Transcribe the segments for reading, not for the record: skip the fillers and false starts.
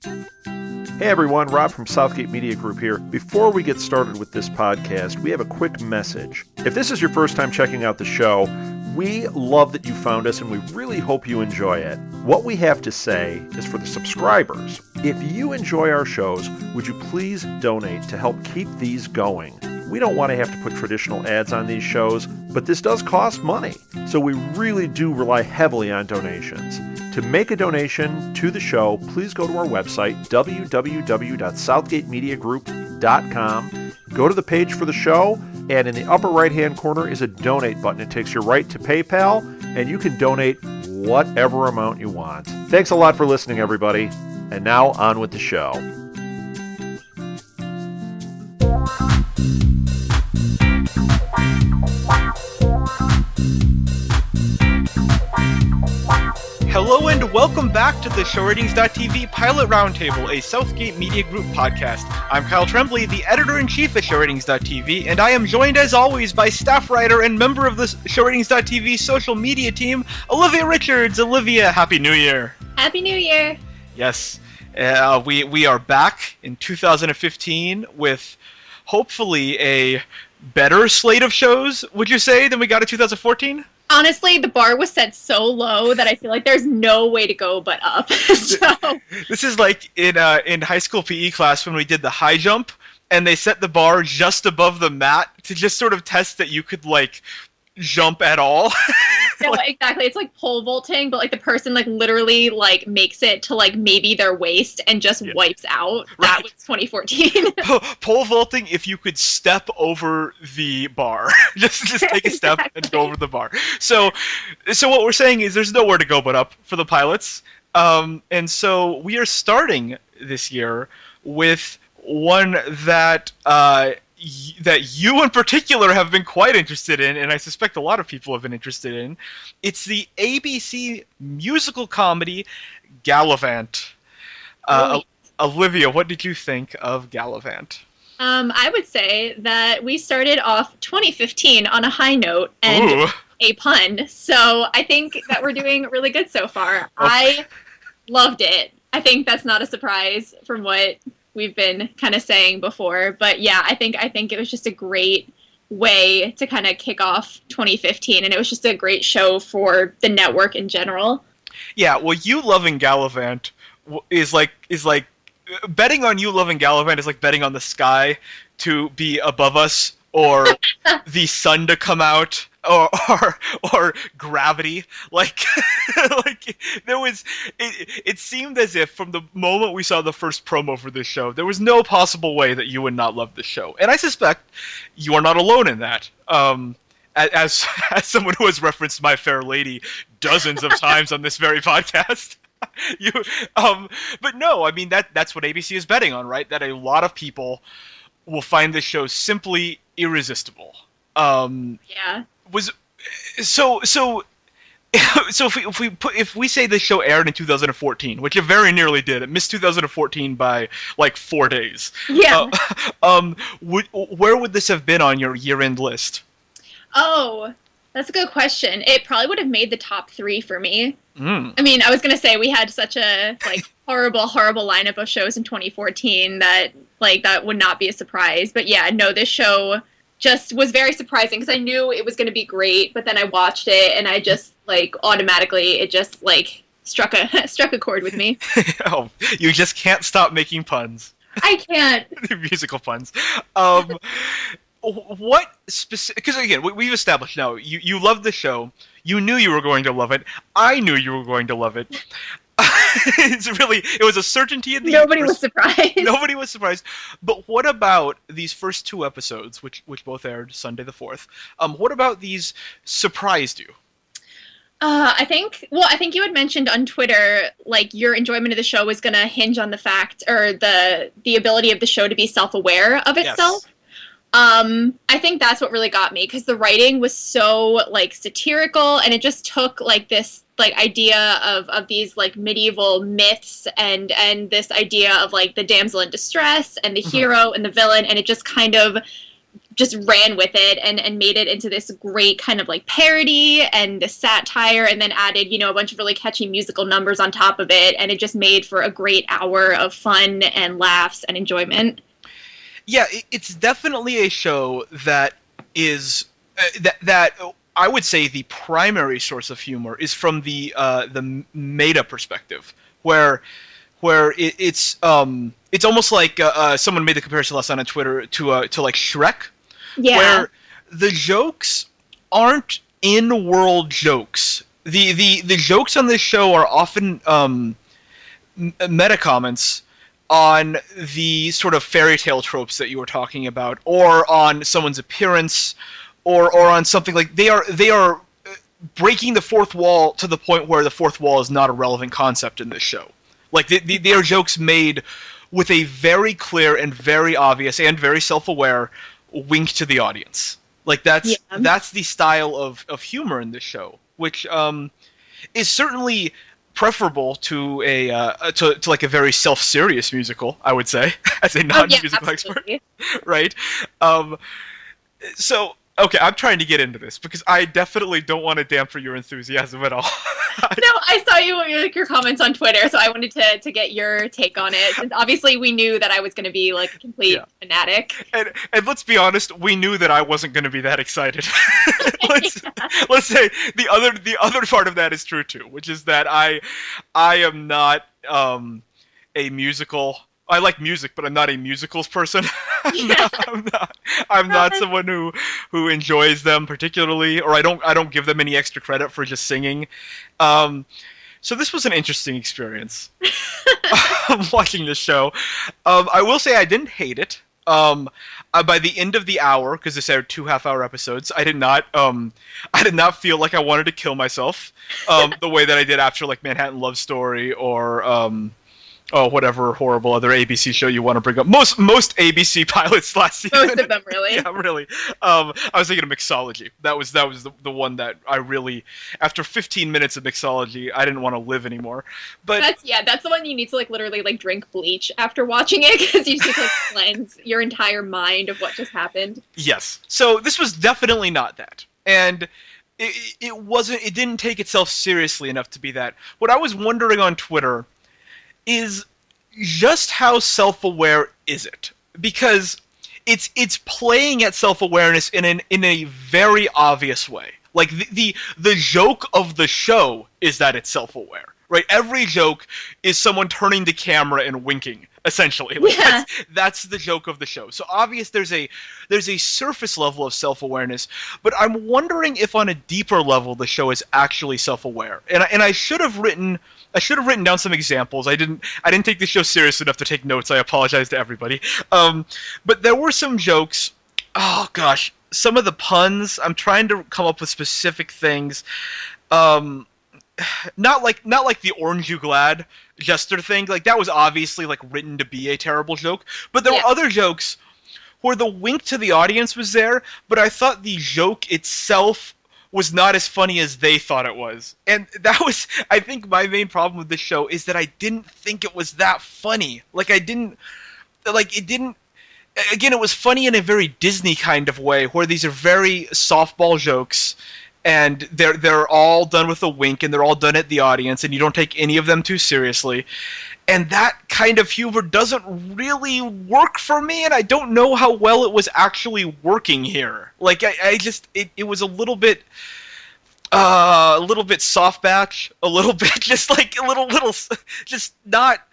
Hey everyone, Rob from Southgate Media Group here. Before we get started with this podcast, we have a quick message. If this is your first time checking out the show, we love that you found us and we really hope you enjoy it. What we have to say is for the subscribers. If you enjoy our shows, would you please donate to help keep these going? We don't want to have to put traditional ads on these shows, but this does cost money. So we really do rely heavily on donations. To make a donation to the show, please go to our website, www.southgatemediagroup.com. Go to the page for the show, and in the upper right-hand corner is a donate button. It takes you right to PayPal, and you can donate whatever amount you want. Thanks a lot for listening, everybody. And now, on with the show. Hello and welcome back to the ShowRatings.tv Pilot Roundtable, a Southgate Media Group podcast. I'm Kyle Tremblay, the editor-in-chief of ShowRatings.tv, and I am joined as always by staff writer and member of the ShowRatings.tv social media team, Olivia Richards. Olivia, Happy New Year! Happy New Year! Yes, we are back in 2015 with hopefully a better slate of shows, would you say, than we got in 2014? Honestly, the bar was set so low that I feel like there's no way to go but up. So this is like in high school PE class when we did the high jump, and they set the bar just above the mat to just sort of test that you could like jump at all. no, exactly. It's like pole vaulting, but like the person like literally like makes it to like maybe their waist and just wipes out. That was 2014. Pole vaulting if you could step over the bar. just take a step and go over the bar. So what we're saying is there's nowhere to go but up for the pilots. And so we are starting this year with one that you in particular have been quite interested in, and I suspect a lot of people have been interested in. It's the ABC musical comedy Galavant. Olivia, what did you think of Galavant? I would say that we started off 2015 on a high note and a pun, so I think that we're doing really good so far. Okay. I loved it. I think that's not a surprise from what we've been kind of saying before, but yeah, I think it was just a great way to kind of kick off 2015, and it was just a great show for the network in general. Yeah, well, you loving Galavant is like betting on you loving Galavant is like betting on the sky to be above us, or the sun to come out, or gravity. Like there was. It seemed as if from the moment we saw the first promo for this show, there was no possible way that you would not love this show, and I suspect you are not alone in that. As someone who has referenced My Fair Lady dozens of times on this very podcast. But no, I mean that's what ABC is betting on, right? That a lot of people will find this show simply irresistible. Yeah. So if we say this show aired in 2014, which it very nearly did, it missed 2014 by like 4 days. Yeah. Where would this have been on your year-end list? Oh, that's a good question. It probably would have made the top 3 for me. I mean, I was gonna say we had such a like horrible lineup of shows in 2014 that like that would not be a surprise. But yeah, no, this show just was very surprising because I knew it was going to be great, but then I watched it and I just like automatically it just like struck a chord with me. Oh, you just can't stop making puns. I can't. Musical puns. What specific? Because again, we've established now you love the show. You knew you were going to love it. I knew you were going to love it. It was a certainty in the Nobody was surprised. Nobody was surprised. But what about these first 2 episodes, which both aired Sunday the 4th? What about these surprised you? I think you had mentioned on Twitter, like, your enjoyment of the show was going to hinge on the fact, or the ability of the show to be self-aware of itself. Yes. I think that's what really got me, because the writing was so, like, satirical, and it just took, like, this, like, idea of these, like, medieval myths, and this idea of, like, the damsel in distress, and the hero, and the villain, and it just kind of just ran with it and made it into this great kind of like parody and the satire, and then added, a bunch of really catchy musical numbers on top of it, and it just made for a great hour of fun and laughs and enjoyment. Yeah, it's definitely a show that is that I would say the primary source of humor is from the meta perspective, where it's almost like someone made the comparison last night on Twitter to like Shrek. Yeah. Where the jokes aren't in-world jokes. The jokes on this show are often meta comments on the sort of fairy tale tropes that you were talking about, or on someone's appearance, or on something like they are breaking the fourth wall to the point where the fourth wall is not a relevant concept in this show. Like they are jokes made with a very clear and very obvious and very self-aware wink to the audience. Like that's the style of humor in this show, which is certainly preferable to a to like a very self-serious musical, I would say, as a non-musical expert, right? So okay, I'm trying to get into this because I definitely don't want to dampen your enthusiasm at all. No, I saw your comments on Twitter, so I wanted to get your take on it. Since obviously we knew that I was going to be like a complete fanatic. And let's be honest, we knew that I wasn't going to be that excited. Let's say the other part of that is true too, which is that I am not a musical. I like music, but I'm not a musicals person. I'm not someone who enjoys them particularly, or I don't give them any extra credit for just singing. So this was an interesting experience watching this show. I will say I didn't hate it. By the end of the hour, because this aired 2 half-hour episodes, I did not feel like I wanted to kill myself the way that I did after like Manhattan Love Story or whatever horrible other ABC show you want to bring up. Most ABC pilots last season. Most of them, really. Yeah, really. I was thinking of Mixology. That was the one that I really, after 15 minutes of Mixology, I didn't want to live anymore. But that's the one you need to like literally like drink bleach after watching it, because you just need to like cleanse your entire mind of what just happened. Yes. So this was definitely not that. And it didn't take itself seriously enough to be that. What I was wondering on Twitter is just how self-aware is it? Because it's playing at self-awareness in a very obvious way. Like the joke of the show is that it's self-aware, right? Every joke is someone turning the camera and winking, essentially. Like that's the joke of the show. So obvious there's a surface level of self-awareness, but I'm wondering if on a deeper level the show is actually self-aware. And I should have written down some examples. I didn't take the show serious enough to take notes. I apologize to everybody. But there were some jokes. Oh gosh, some of the puns. I'm trying to come up with specific things. Not like the Orange You Glad Jester thing. Like that was obviously like written to be a terrible joke. But there were other jokes where the wink to the audience was there, but I thought the joke itself was not as funny as they thought it was. And that was, I think, my main problem with this show is that I didn't think it was that funny. Again, it was funny in a very Disney kind of way, where these are very softball jokes, and they're all done with a wink, and they're all done at the audience, and you don't take any of them too seriously. And that kind of humor doesn't really work for me, and I don't know how well it was actually working here. Like, it was a little bit soft batch, a little bit just like a little, just not.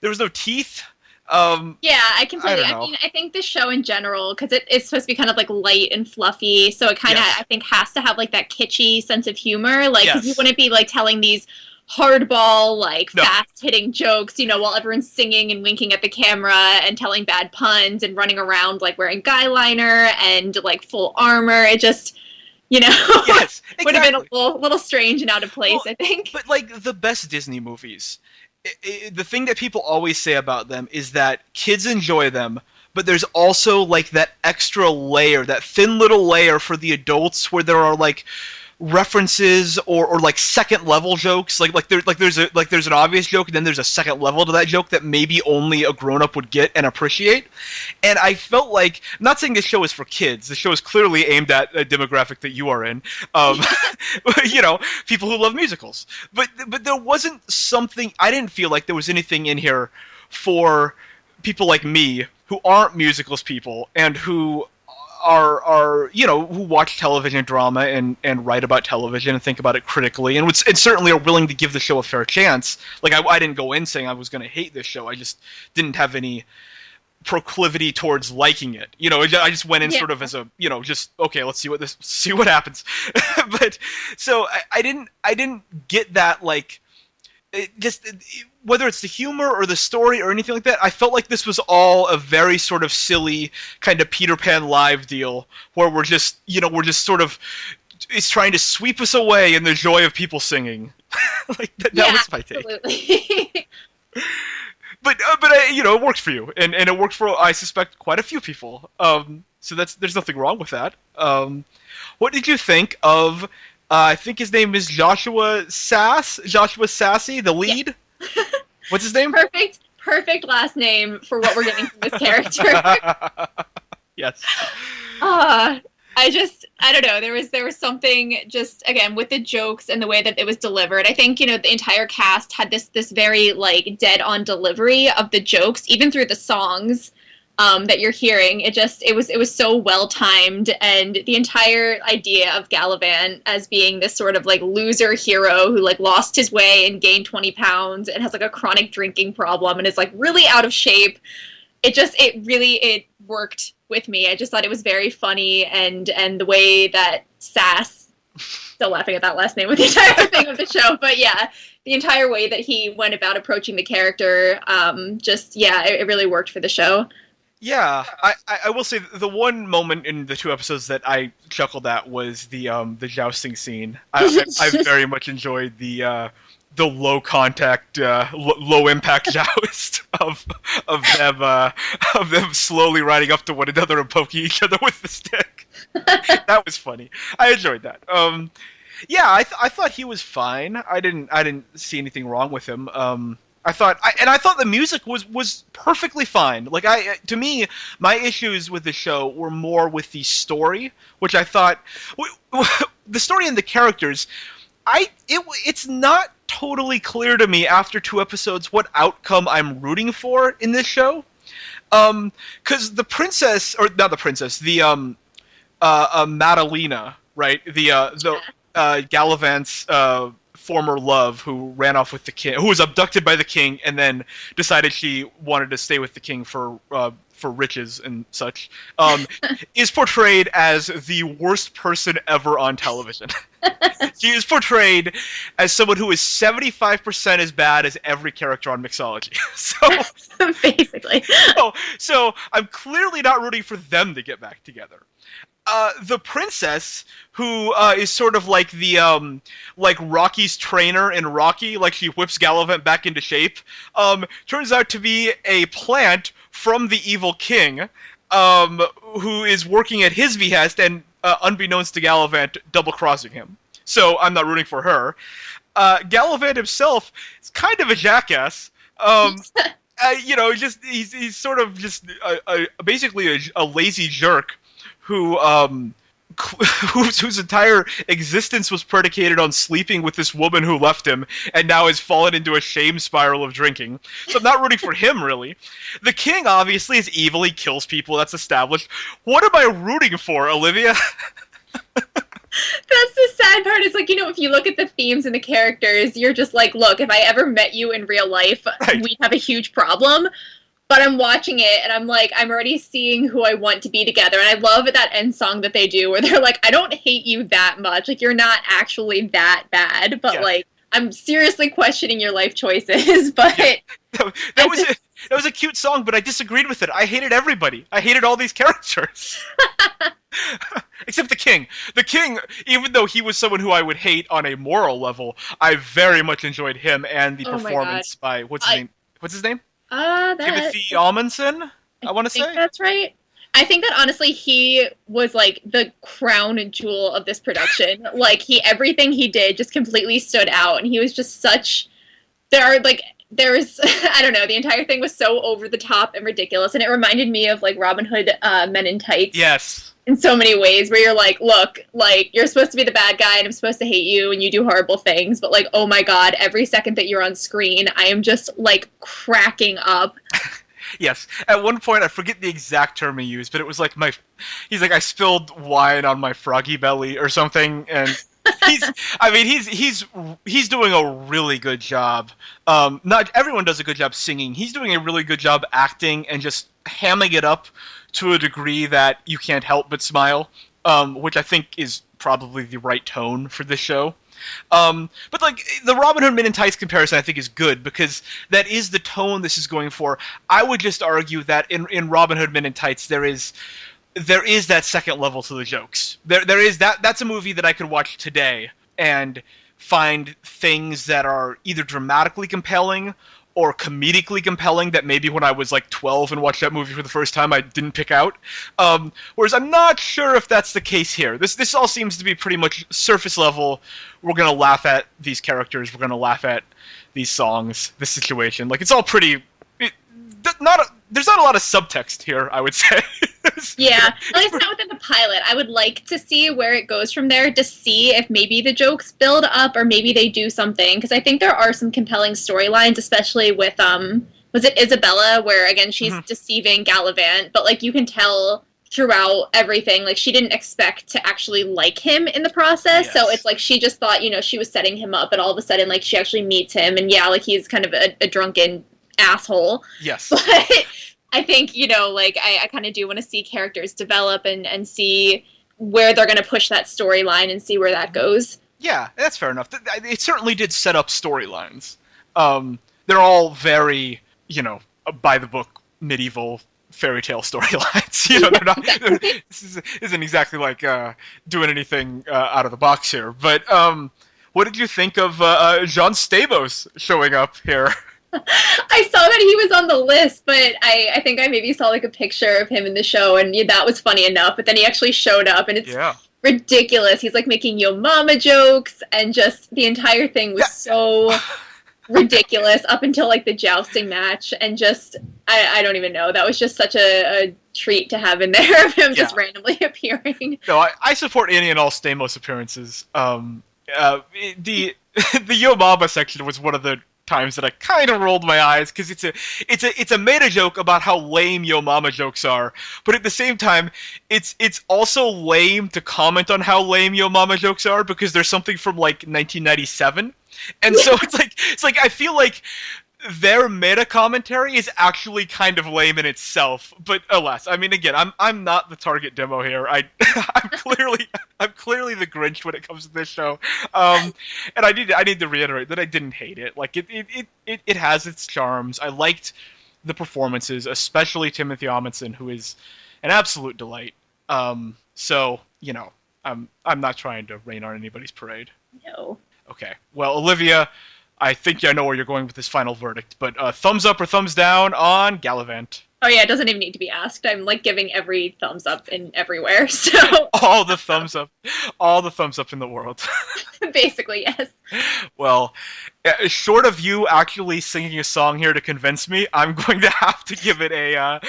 There was no teeth. I completely. I mean, I think this show in general, because it's supposed to be kind of like light and fluffy, so it kind of I think has to have like that kitschy sense of humor, like because you wouldn't be like telling these hardball, like fast-hitting jokes, while everyone's singing and winking at the camera and telling bad puns and running around like wearing guy liner and like full armor. It just, yes, exactly. would have been a little strange and out of place, I think. But like the best Disney movies, the thing that people always say about them is that kids enjoy them, but there's also like that extra layer, that thin little layer for the adults, where there are like references or like second level jokes. There's an obvious joke, and then there's a second level to that joke that maybe only a grown up would get and appreciate. And I felt like, I'm not saying this show is for kids. The show is clearly aimed at a demographic that you are in. You know, people who love musicals. But there wasn't something. I didn't feel like there was anything in here for people like me who aren't musicals people and who are you know, who watch television drama and write about television and think about it critically and certainly are willing to give the show a fair chance. Like I didn't go in saying I was going to hate this show. I just didn't have any proclivity towards liking it. You know, I just went in sort of as a, you know, just okay, let's see what happens. But so I didn't get that, like, whether it's the humor or the story or anything like that, I felt like this was all a very sort of silly kind of Peter Pan Live deal where we're just sort of, it's trying to sweep us away in the joy of people singing. Like that was my take. Absolutely. But you know, it worked for you, and it worked for, I suspect, quite a few people. So there's nothing wrong with that. What did you think of? I think his name is Joshua Sassy, the lead. Yeah. What's his name? Perfect last name for what we're getting from this character. Yes. I don't know. There was something just, again, with the jokes and the way that it was delivered. I think, you know, the entire cast had this very like dead on delivery of the jokes, even through the songs. That you're hearing, it was so well timed, and the entire idea of Galavant as being this sort of like loser hero who like lost his way and gained 20 pounds and has like a chronic drinking problem and is like really out of shape. It worked with me. I just thought it was very funny, and the way that Sass, still laughing at that last name with the entire thing of the show, but yeah, the entire way that he went about approaching the character, it really worked for the show. Yeah, I will say the one moment in the two episodes that I chuckled at was the jousting scene. I very much enjoyed the low contact, low impact joust of them slowly riding up to one another and poking each other with the stick. That was funny. I enjoyed that. Yeah, I thought he was fine. I didn't see anything wrong with him. I thought the music was perfectly fine. Like to me, my issues with the show were more with the story, which I thought the story and the characters. It's not totally clear to me after two episodes what outcome I'm rooting for in this show. Because the princess, or not the princess, the Madalena, right? The Galavant's former love, who ran off with the king, who was abducted by the king, and then decided she wanted to stay with the king for riches and such, is portrayed as the worst person ever on television. She is portrayed as someone who is 75% as bad as every character on Mixology. So basically. So I'm clearly not rooting for them to get back together. The princess, who is sort of like the like Rocky's trainer in Rocky, like she whips Galavant back into shape, turns out to be a plant from the evil king, who is working at his behest and, unbeknownst to Galavant, double-crossing him. So I'm not rooting for her. Galavant himself is kind of a jackass. You know, he's sort of just basically a lazy jerk who whose entire existence was predicated on sleeping with this woman who left him, and now has fallen into a shame spiral of drinking. So I'm not rooting for him, really. The king, obviously, is evil. He kills people. That's established. What am I rooting for, Olivia? That's the sad part. It's like, you know, if you look at the themes and the characters, you're just like, look, if I ever met you in real life, right, we'd have a huge problem. But I'm watching it, and I'm like, I'm already seeing who I want to be together. And I love that end song that they do, where they're like, I don't hate you that much. Like, you're not actually that bad, but, like, I'm seriously questioning your life choices. But that was a cute song, but I disagreed with it. I hated everybody. I hated all these characters. Except the king. The king, even though he was someone who I would hate on a moral level, I very much enjoyed him and the performance by, what's his name? Timothy Amundsen, I want to say. That's right. I think that honestly he was like the crown jewel of this production. Like everything he did just completely stood out, and he was just such. There's I don't know, the entire thing was so over the top and ridiculous, and it reminded me of like Robin Hood Men in Tights. Yes. In so many ways, where you're like, look, like you're supposed to be the bad guy and I'm supposed to hate you and you do horrible things, but like, oh my god, every second that you're on screen, I am just like cracking up. Yes. At one point, I forget the exact term he used, but it was like he's like, I spilled wine on my froggy belly or something, and he's doing a really good job. Not everyone does a good job singing. He's doing a really good job acting and just hamming it up to a degree that you can't help but smile, which I think is probably the right tone for this show. But like the Robin Hood Men in Tights comparison, I think is good because that is the tone this is going for. I would just argue that in Robin Hood Men in Tights there is that second level to the jokes. There is that's a movie that I could watch today and find things that are either dramatically compelling or comedically compelling that maybe when I was like 12 and watched that movie for the first time I didn't pick out. Whereas I'm not sure if that's the case here. This all seems to be pretty much surface level. We're gonna laugh at these characters. We're gonna laugh at these songs, this situation. Like it's all pretty. There's not a lot of subtext here, I would say. Yeah, at least not within the pilot. I would like to see where it goes from there to see if maybe the jokes build up or maybe they do something. Because I think there are some compelling storylines, especially with, was it Isabella, where, again, she's deceiving Galavant, but, like, you can tell throughout everything, like, she didn't expect to actually like him in the process. Yes. So it's like she just thought, she was setting him up, and all of a sudden, like, she actually meets him, and yeah, like, he's kind of a drunken asshole. Yes. But I think, like, I kind of do want to see characters develop and see where they're going to push that storyline and see where that goes. Yeah, that's fair enough. It certainly did set up storylines. They're all very, by the book, medieval fairy tale storylines. They're not. This isn't exactly like doing anything out of the box here. But what did you think of John Stamos showing up here? I saw that he was on the list, but I think I maybe saw like a picture of him in the show, and that was funny enough. But then he actually showed up, and it's ridiculous. He's like making Yo Mama jokes, and just the entire thing was so ridiculous up until like the jousting match, and just I don't even know. That was just such a treat to have in there of him just randomly appearing. No, I support any and all Stamos appearances. The Yo Mama section was one of the times that I kind of rolled my eyes because it's a meta joke about how lame Yo Mama jokes are, but at the same time it's also lame to comment on how lame Yo Mama jokes are because there's something from like 1997, and so it's like I feel like their meta commentary is actually kind of lame in itself, but alas, I mean, again, I'm not the target demo here. I'm clearly the Grinch when it comes to this show, and I need to reiterate that I didn't hate it. Like it has its charms. I liked the performances, especially Timothy Amundsen, who is an absolute delight. So I'm not trying to rain on anybody's parade. No. Okay. Well, Olivia, I think I know where you're going with this final verdict, but thumbs up or thumbs down on Galavant? Oh yeah, it doesn't even need to be asked. I'm like giving every thumbs up in everywhere, so... all the thumbs up in the world. Basically, yes. Well, short of you actually singing a song here to convince me, I'm going to have to give it a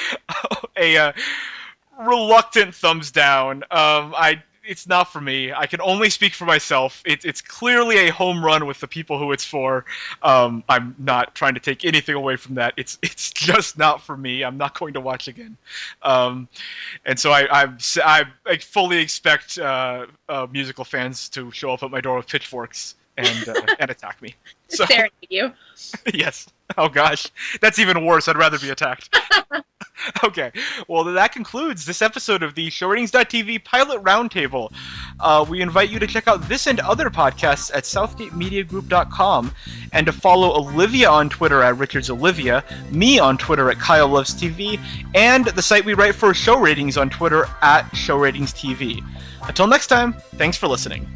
reluctant thumbs down. It's not for me. I can only speak for myself. It's clearly a home run with the people who it's for. I'm not trying to take anything away from that. It's just not for me. I'm not going to watch again. And so I fully expect musical fans to show up at my door with pitchforks and attack me. So, staring at you. Yes. Oh gosh, that's even worse. I'd rather be attacked. Okay, well that concludes this episode of the ShowRatings.tv Pilot Roundtable. We invite you to check out this and other podcasts at southgatemediagroup.com and to follow Olivia on Twitter at RichardsOlivia, me on Twitter at KyleLovesTV, and the site we write for Show Ratings on Twitter at ShowRatingsTV. Until next time, thanks for listening.